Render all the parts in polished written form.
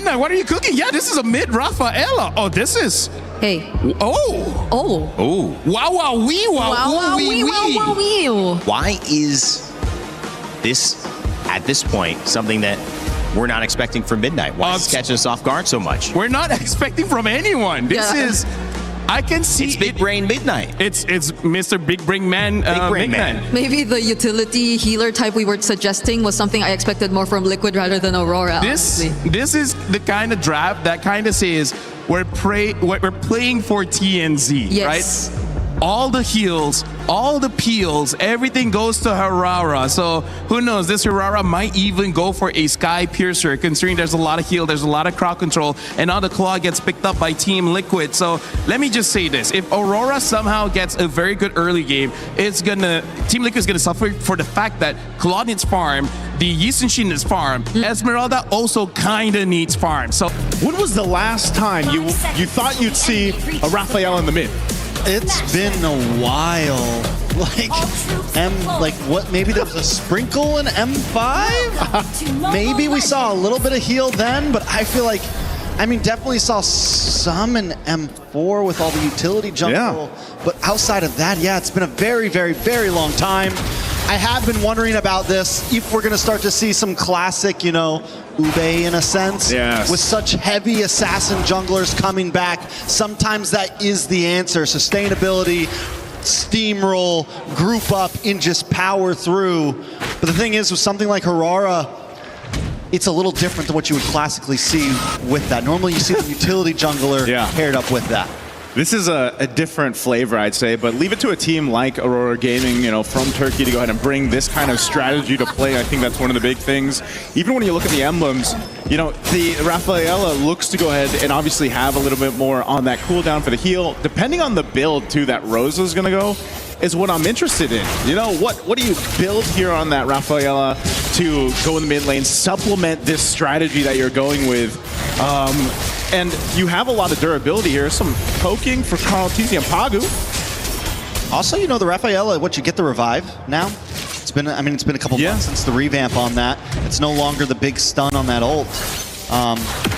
Midnight, what are you cooking? Yeah, this is a mid Rafaela. Oh, this is... Hey. Oh. Oh. Wow, wow, wee, wow, wow, wee, wee, wow, wow, wee. Why is this, at this point, something that we're not expecting from Midnight? Why is it catching us off guard so much? We're not expecting from anyone. This is... I can see it's Big Brain Midnight. It's Mr. Big Brain Man. Big Brain Man. Maybe the utility healer type we were suggesting was something I expected more from Liquid rather than Aurora. This is the kind of draft that kind of says we're playing for TNZ, yes. right? All the heals, all the peels, everything goes to Aurora. So who knows? This Aurora might even go for a Sky Piercer, considering there's a lot of heal, there's a lot of crowd control, and now the Claw gets picked up by Team Liquid. So let me just say this: if Aurora somehow gets a very good early game, Team Liquid is gonna suffer for the fact that Claw needs farm, the Yisenshin needs farm, Esmeralda also kinda needs farm. So when was the last time you thought you'd see a Raphael in the mid? It's been a while. Maybe there was a sprinkle in M5? Maybe we saw a little bit of heal then, but I feel like, definitely saw some in M4 with all the utility jungle. Yeah. But outside of that, yeah, it's been a very, very, very long time. I have been wondering about this, if we're going to start to see some classic, Ube in a sense. Yes. With such heavy assassin junglers coming back, sometimes that is the answer. Sustainability, steamroll, group up, and just power through. But the thing is, with something like Aurora, it's a little different than what you would classically see with that. Normally you see the utility jungler paired up with that. This is a different flavor, I'd say, but leave it to a team like Aurora Gaming, from Turkey to go ahead and bring this kind of strategy to play. I think that's one of the big things. Even when you look at the emblems, the Rafaela looks to go ahead and obviously have a little bit more on that cooldown for the heal. Depending on the build, too, that Rosa's going to go, is what I'm interested in. What do you build here on that Rafaela to go in the mid lane, supplement this strategy that you're going with? And you have a lot of durability here. Some poking for KarlTzy and Pagu. Also, the Rafaela, you get the revive now. It's been a couple months since the revamp on that. It's no longer the big stun on that ult.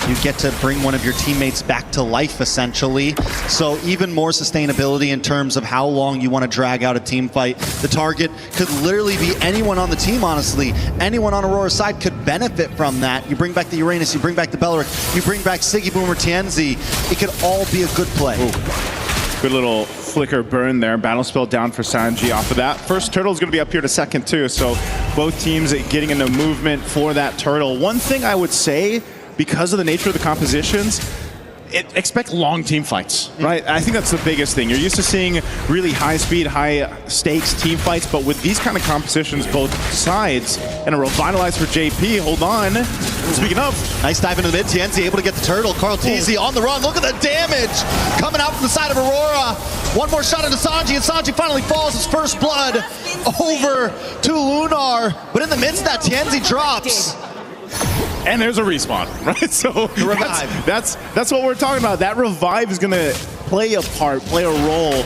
You get to bring one of your teammates back to life, essentially. So even more sustainability in terms of how long you want to drag out a team fight. The target could literally be anyone on the team, honestly. Anyone on Aurora's side could benefit from that. You bring back the Uranus, you bring back the Beleric, you bring back Siggy Boomer TNZ. It could all be a good play. Ooh. Good little flicker burn there. Battle spell down for Sanji off of that. First turtle is going to be up here to second, too. So both teams getting into movement for that turtle. One thing I would say, because of the nature of the compositions, expect long team fights, right? I think that's the biggest thing. You're used to seeing really high speed, high stakes team fights, but with these kind of compositions, both sides, and a revitalize for JP, hold on. Speaking of. Nice dive into the mid, TNZ able to get the turtle. KarlTzy on the run, look at the damage coming out from the side of Aurora. One more shot into Sanji, and Sanji finally falls his first blood over to Lunar. But in the midst of that, TNZ drops. And there's a respawn, right? So that's what we're talking about. That revive is going to play a part, play a role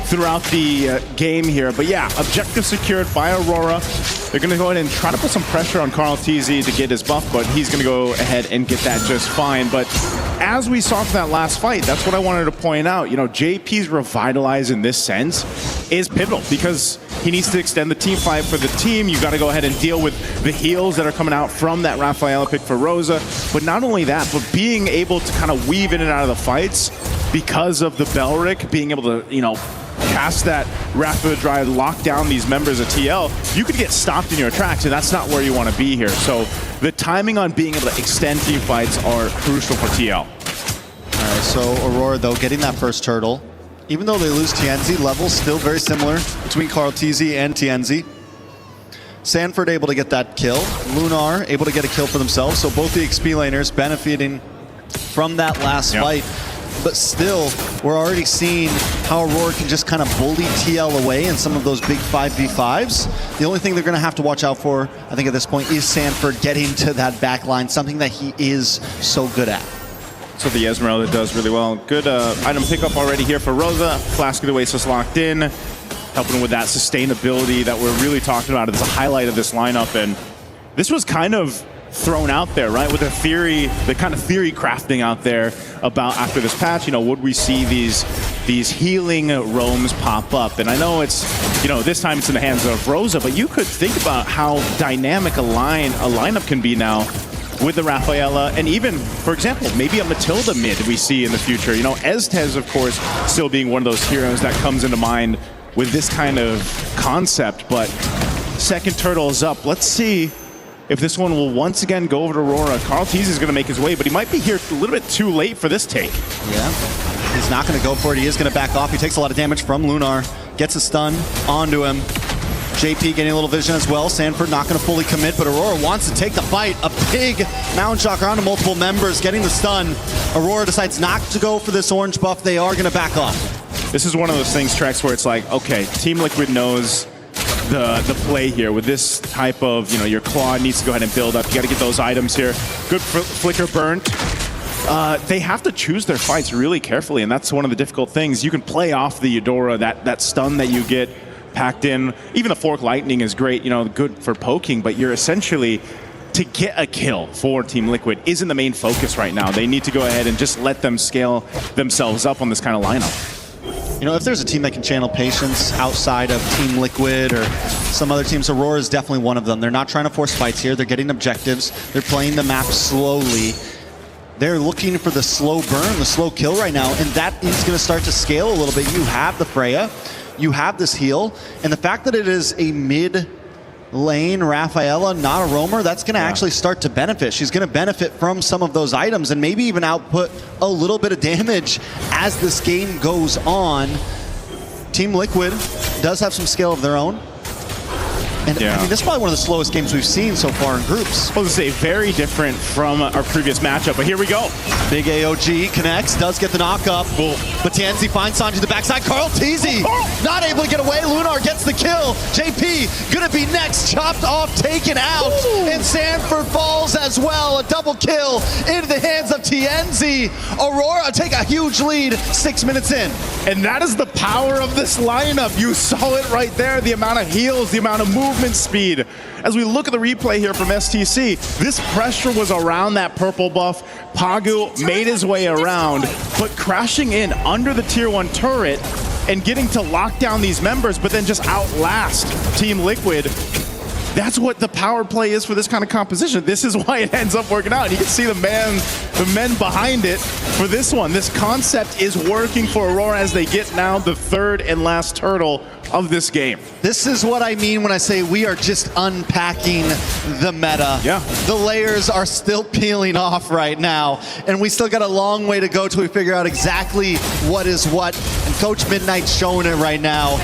throughout the game here. But yeah, objective secured by Aurora. They're going to go ahead and try to put some pressure on KarlTzy to get his buff, but he's going to go ahead and get that just fine. But as we saw from that last fight, that's what I wanted to point out. JP's revitalize in this sense is pivotal because he needs to extend the team fight for the team. You got to go ahead and deal with the heals that are coming out from that Rafaela pick for Rosa. But not only that, but being able to kind of weave in and out of the fights because of the Beleric, being able to, cast that rapid drive, lock down these members of TL, you could get stopped in your tracks, and that's not where you want to be here. So the timing on being able to extend team fights are crucial for TL. All right, so Aurora, though, getting that first turtle. Even though they lose TNZ, levels still very similar between KarlTzy and TNZ. Sanford able to get that kill. Lunar able to get a kill for themselves. So both the XP laners benefiting from that last fight. But still, we're already seeing how Aurora can just kind of bully TL away in some of those big 5v5s. The only thing they're going to have to watch out for, I think at this point, is Sanford getting to that back line, something that he is so good at. So the Esmeralda does really well. Good item pickup already here for Rosa. Flask of the Oasis locked in, helping with that sustainability that we're really talking about. It's a highlight of this lineup, and this was kind of thrown out there, right? With the theory, the kind of theory crafting out there about after this patch, you know, would we see these healing roams pop up? And I know it's, you know, this time it's in the hands of Rosa, but you could think about how dynamic a lineup can be now with the Rafaela, and even, for example, maybe a Matilda mid we see in the future. You know, Estes, of course, still being one of those heroes that comes into mind with this kind of concept, but second turtle is up. Let's see if this one will once again go over to Aurora. carlteasy is going to make his way, but he might be here a little bit too late for this take. Yeah, he's not going to go for it. He is going to back off. He takes a lot of damage from Lunar, gets a stun onto him. JP getting a little vision as well. Sanford not going to fully commit, but Aurora wants to take the fight. A big Mountain Shock onto multiple members, getting the stun. Aurora decides not to go for this orange buff. They are going to back off. This is one of those things, Trex, where it's like, okay, Team Liquid knows the play here. With this type of, you know, your claw needs to go ahead and build up. You got to get those items here. Good flicker burnt. They have to choose their fights really carefully, and that's one of the difficult things. You can play off the Eudora, that stun that you get packed in. Even the Fork Lightning is great, you know, good for poking, but you're essentially, to get a kill for Team Liquid isn't the main focus right now. They need to go ahead and just let them scale themselves up on this kind of lineup. You know, if there's a team that can channel patience outside of Team Liquid or some other teams, Aurora is definitely one of them. They're not trying to force fights here. They're getting objectives. They're playing the map slowly. They're looking for the slow burn, the slow kill right now, and that is going to start to scale a little bit. You have the Freya. You have this heal, and the fact that it is a mid-lane Rafaela, not a roamer, that's going to actually start to benefit. She's going to benefit from some of those items and maybe even output a little bit of damage as this game goes on. Team Liquid does have some scale of their own. And I mean, this is probably one of the slowest games we've seen so far in groups. I was going to say, very different from our previous matchup, but here we go. Big AOG connects, does get the knock-up. But TNZ finds Sanji the backside. carlteasy not able to get away. Lunar gets the kill. JP gonna be next, chopped off, taken out. And Sanford falls as well. A double kill into the hands of TNZ. Aurora take a huge lead 6 minutes in. And that is the power of this lineup. You saw it right there, the amount of heals, the amount of movement speed. As we look at the replay here from STC, this pressure was around that purple buff. Pagu made his way around, but crashing in under the tier 1 turret and getting to lock down these members, but then just outlast Team Liquid. That's what the power play is for this kind of composition. This is why it ends up working out. And you can see the men behind it for this one. This concept is working for Aurora as they get now the third and last turtle of this game. This is what I mean when I say we are just unpacking the meta. Yeah. The layers are still peeling off right now, and we still got a long way to go till we figure out exactly what is what. And Coach Midnight's showing it right now.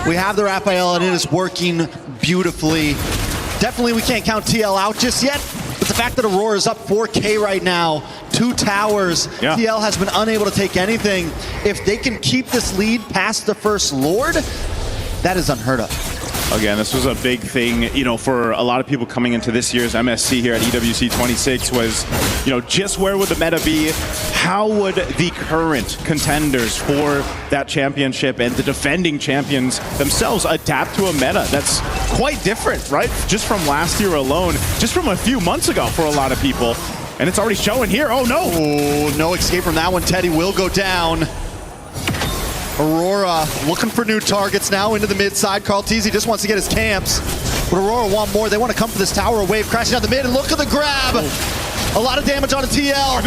We have the Rafaela, and it is working beautifully. Definitely we can't count TL out just yet, but the fact that Aurora is up 4K right now, 2 towers, TL has been unable to take anything. If they can keep this lead past the first Lord, that is unheard of. Again, this was a big thing, you know, for a lot of people coming into this year's MSC here at EWC 26 was, you know, just where would the meta be? How would the current contenders for that championship and the defending champions themselves adapt to a meta that's quite different, right? Just from last year alone, just from a few months ago for a lot of people. And it's already showing here. Oh, no. Oh, no escape from that one. Teddy will go down. Aurora looking for new targets now into the mid side. carlteasy just wants to get his camps, but Aurora want more. They want to come for this tower wave, crashing down the mid, and look at the grab. A lot of damage onto TL.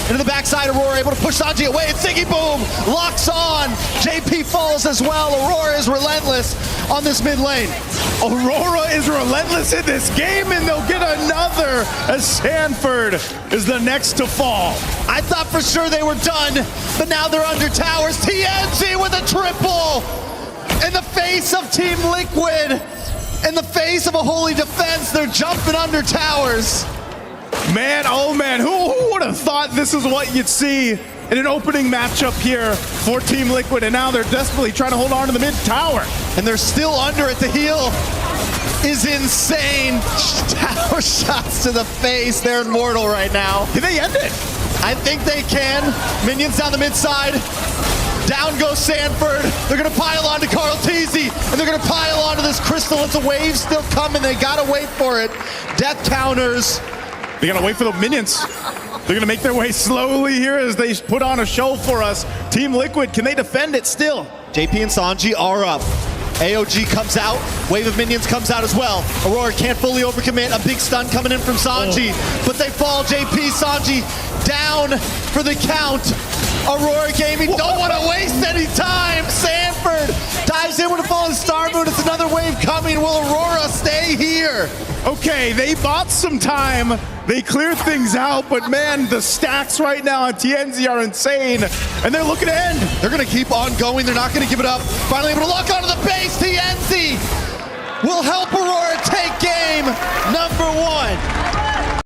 Into the backside, Aurora able to push Sanji away, and Siggy Boom locks on. JP falls as well. Aurora is relentless on this mid lane. Aurora is relentless in this game, and they'll get another as Sanford is the next to fall. I thought for sure they were done, but now they're under towers. TNZ with a triple in the face of Team Liquid. In the face of a holy defense, they're jumping under towers. Man, oh man, who would have thought this is what you'd see in an opening matchup here for Team Liquid, and now they're desperately trying to hold on to the mid tower. And they're still under it. The heal is insane. Tower shots to the face. They're immortal right now. Can they end it? I think they can. Minions down the mid side. Down goes Sanford. They're going to pile on to carlteasy, and they're going to pile onto this crystal. It's a wave still coming. They got to wait for it. Death counters. They're going to wait for the minions. They're going to make their way slowly here as they put on a show for us. Team Liquid, can they defend it still? JP and Sanji are up. AOG comes out, wave of minions comes out as well. Aurora can't fully overcommit, a big stun coming in from Sanji, but they fall. JP, Sanji down for the count. Aurora Gaming don't want to waste any time. Sanford dives in with a fallen Star Moon. It's another wave coming. Will Aurora stay here? Okay, they bought some time. They cleared things out, but man, the stacks right now on TNZ are insane, and they're looking to end. They're going to keep on going. They're not going to give it up. Finally able to lock onto the base. TNZ will help Aurora take game number 1.